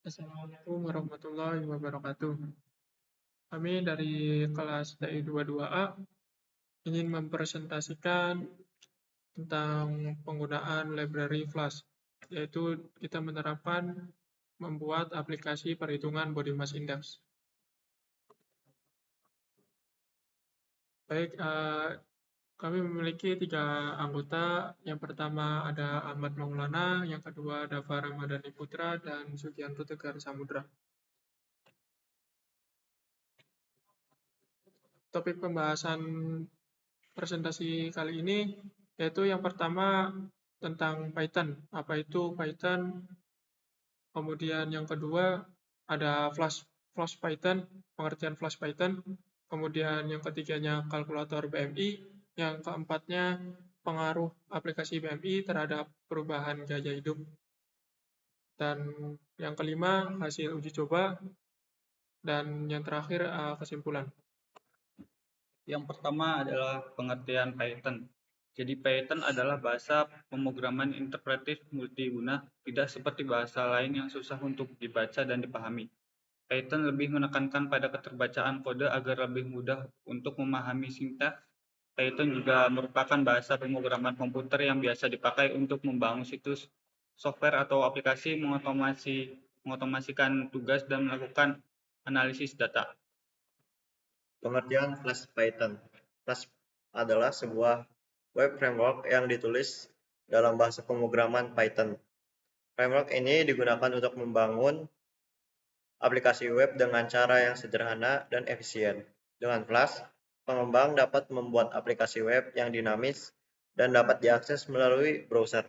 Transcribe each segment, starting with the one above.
Assalamualaikum warahmatullahi wabarakatuh. Kami dari kelas TI 22A ingin mempresentasikan tentang penggunaan library Flash, yaitu kita menerapkan membuat aplikasi perhitungan body mass index. Baik, kami memiliki 3 anggota. Yang pertama ada Ahmad Maulana, yang kedua ada Farah Madani Putra, dan Sugianto Tegar Samudra. Topik pembahasan presentasi kali ini yaitu yang pertama tentang Python. Apa itu Python? Kemudian yang kedua ada Flash Python, pengertian Flash Python. Kemudian yang ketiganya kalkulator BMI. Yang keempatnya pengaruh aplikasi BMI terhadap perubahan gaya hidup. Dan yang kelima hasil uji coba. Dan yang terakhir kesimpulan. Yang pertama adalah pengertian Python. Jadi Python adalah bahasa pemrograman interpretif multiguna, tidak seperti bahasa lain yang susah untuk dibaca dan dipahami. Python lebih menekankan pada keterbacaan kode agar lebih mudah untuk memahami sintaks. Python juga merupakan bahasa pemrograman komputer yang biasa dipakai untuk membangun situs software atau aplikasi, mengotomasikan tugas dan melakukan analisis data. Pengertian Flash Python. Flash adalah sebuah web framework yang ditulis dalam bahasa pemrograman Python. Framework ini digunakan untuk membangun aplikasi web dengan cara yang sederhana dan efisien. Dengan Flash, pengembang dapat membuat aplikasi web yang dinamis dan dapat diakses melalui browser.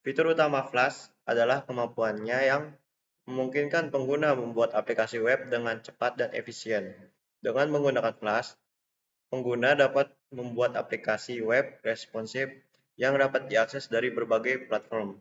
Fitur utama Flash adalah kemampuannya yang memungkinkan pengguna membuat aplikasi web dengan cepat dan efisien. Dengan menggunakan Flash, pengguna dapat membuat aplikasi web responsif yang dapat diakses dari berbagai platform.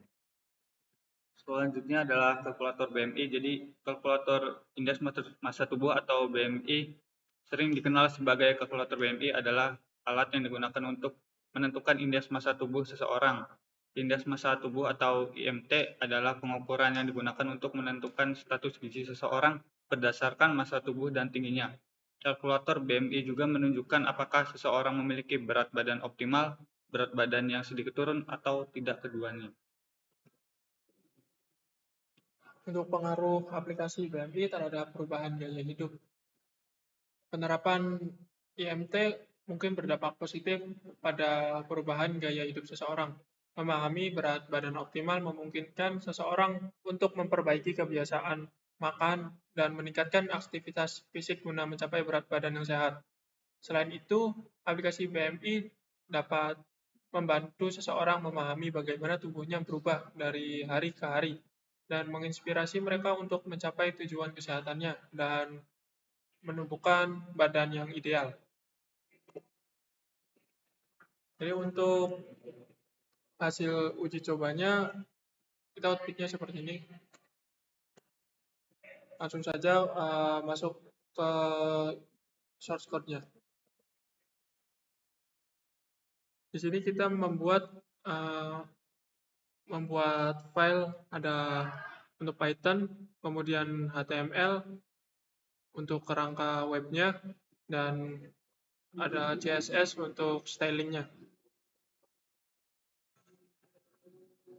Selanjutnya adalah kalkulator BMI. Jadi kalkulator indeks massa tubuh atau BMI, sering dikenal sebagai kalkulator BMI, adalah alat yang digunakan untuk menentukan indeks massa tubuh seseorang. Indeks massa tubuh atau IMT adalah pengukuran yang digunakan untuk menentukan status gizi seseorang berdasarkan massa tubuh dan tingginya. Kalkulator BMI juga menunjukkan apakah seseorang memiliki berat badan optimal, berat badan yang sedikit turun, atau tidak keduanya. Untuk pengaruh aplikasi BMI terhadap perubahan gaya hidup. Penerapan IMT mungkin berdampak positif pada perubahan gaya hidup seseorang. Memahami berat badan optimal memungkinkan seseorang untuk memperbaiki kebiasaan makan dan meningkatkan aktivitas fisik guna mencapai berat badan yang sehat. Selain itu, aplikasi BMI dapat membantu seseorang memahami bagaimana tubuhnya berubah dari hari ke hari dan menginspirasi mereka untuk mencapai tujuan kesehatannya dan menumbuhkan badan yang ideal. Jadi untuk hasil uji cobanya, kita outputnya seperti ini. Langsung saja masuk ke source code-nya. Di sini kita membuat file, ada untuk Python, kemudian HTML untuk kerangka webnya, dan ada CSS untuk stylingnya.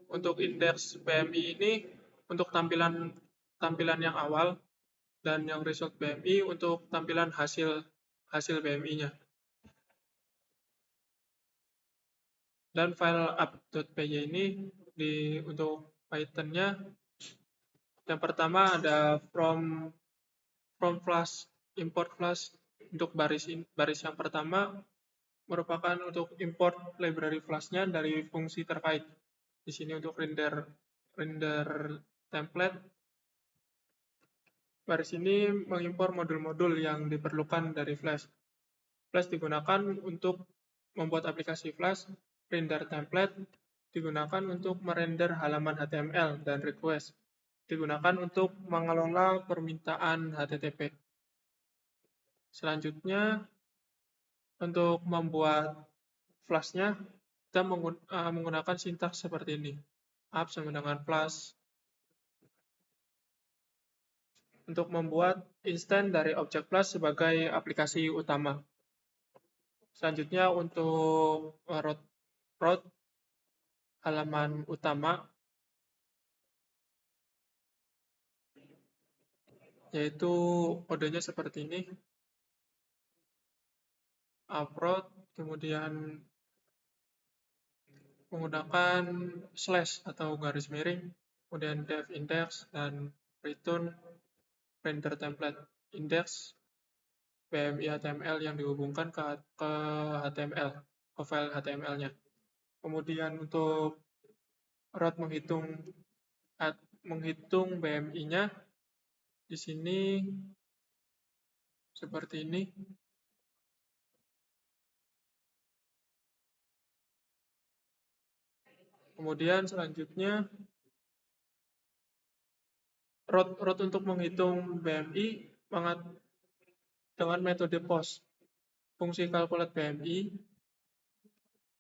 Untuk indeks BMI ini untuk tampilan yang awal, dan yang result BMI untuk tampilan hasil BMI-nya. Dan file app.py ini untuk Python-nya, yang pertama ada from Flash, import Flash. Untuk baris yang pertama merupakan untuk import library Flash-nya dari fungsi terkait. Di sini untuk render template. Baris ini mengimpor modul-modul yang diperlukan dari Flash. Flash digunakan untuk membuat aplikasi Flash. Render template digunakan untuk merender halaman HTML dan request. Digunakan untuk mengelola permintaan HTTP. Selanjutnya, untuk membuat Flash-nya, kita menggunakan sintaks seperti ini. up sama dengan plus, untuk membuat instance dari objek plus sebagai aplikasi utama. Selanjutnya untuk root halaman utama, yaitu kodenya seperti ini. Upload, kemudian menggunakan slash atau garis miring, kemudian def index, dan return render template index BMI HTML yang dihubungkan ke HTML, ke file HTML-nya. Kemudian untuk root menghitung BMI-nya di sini seperti ini. Kemudian selanjutnya root untuk menghitung BMI dengan metode post. Fungsi calculate BMI.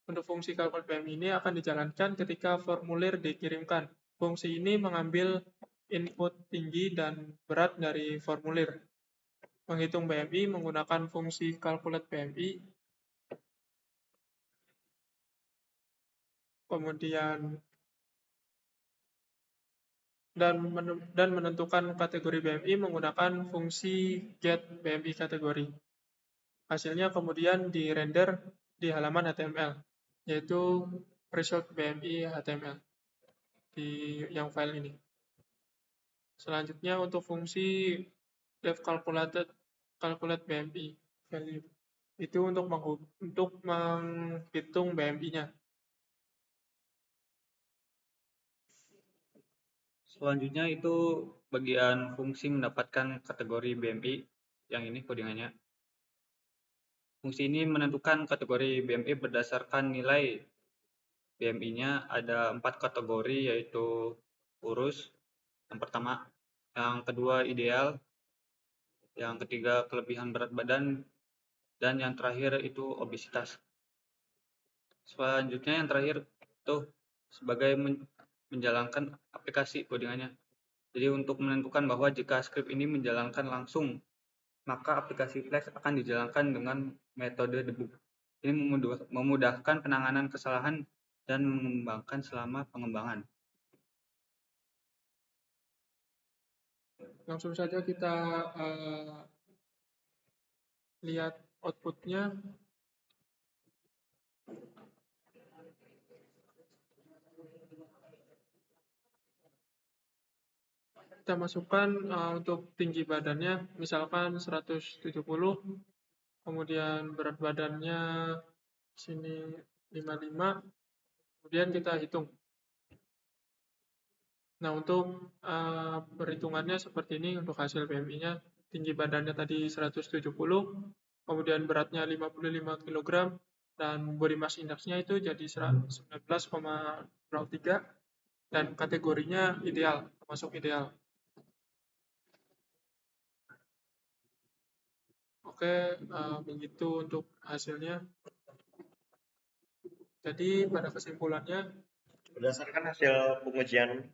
Untuk fungsi calculate BMI ini akan dijalankan ketika formulir dikirimkan. Fungsi ini mengambil input tinggi dan berat dari formulir. Menghitung BMI menggunakan fungsi calculate BMI. Kemudian dan menentukan kategori BMI menggunakan fungsi get BMI kategori. Hasilnya kemudian di-render di halaman HTML, yaitu result BMI HTML di yang file ini. Selanjutnya untuk fungsi def calculate BMI value, itu untuk menghitung BMI-nya. Selanjutnya itu bagian fungsi mendapatkan kategori BMI, yang ini codingannya. Fungsi ini menentukan kategori BMI berdasarkan nilai BMI-nya. Ada 4 kategori, yaitu urus, yang pertama, yang kedua ideal, yang ketiga kelebihan berat badan, dan yang terakhir itu obesitas. Selanjutnya yang terakhir itu sebagai menjalankan aplikasi codingannya. Jadi untuk menentukan bahwa jika script ini menjalankan langsung, maka aplikasi Flash akan dijalankan dengan metode debug. Ini memudahkan penanganan kesalahan dan mengembangkan selama pengembangan. Langsung saja kita lihat outputnya. Kita masukkan untuk tinggi badannya, misalkan 170, kemudian berat badannya sini 55, kemudian kita hitung. Nah, untuk perhitungannya seperti ini untuk hasil BMI-nya. Tinggi badannya tadi 170, kemudian beratnya 55 kg, dan body mass index-nya itu jadi 19,03, dan kategorinya ideal, termasuk ideal. Oke, begitu untuk hasilnya. Jadi pada kesimpulannya, Berdasarkan hasil pengujian,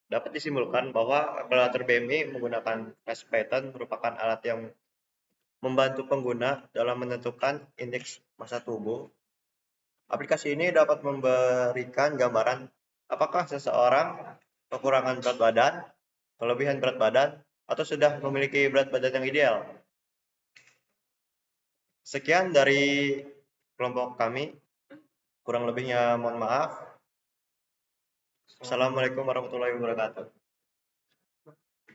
dapat disimpulkan bahwa kalkulator BMI menggunakan Flash Python merupakan alat yang membantu pengguna dalam menentukan indeks massa tubuh. Aplikasi ini dapat memberikan gambaran apakah seseorang kekurangan berat badan, kelebihan berat badan, atau sudah memiliki berat badan yang ideal. Sekian dari kelompok kami. Kurang lebihnya mohon maaf. Assalamualaikum warahmatullahi wabarakatuh.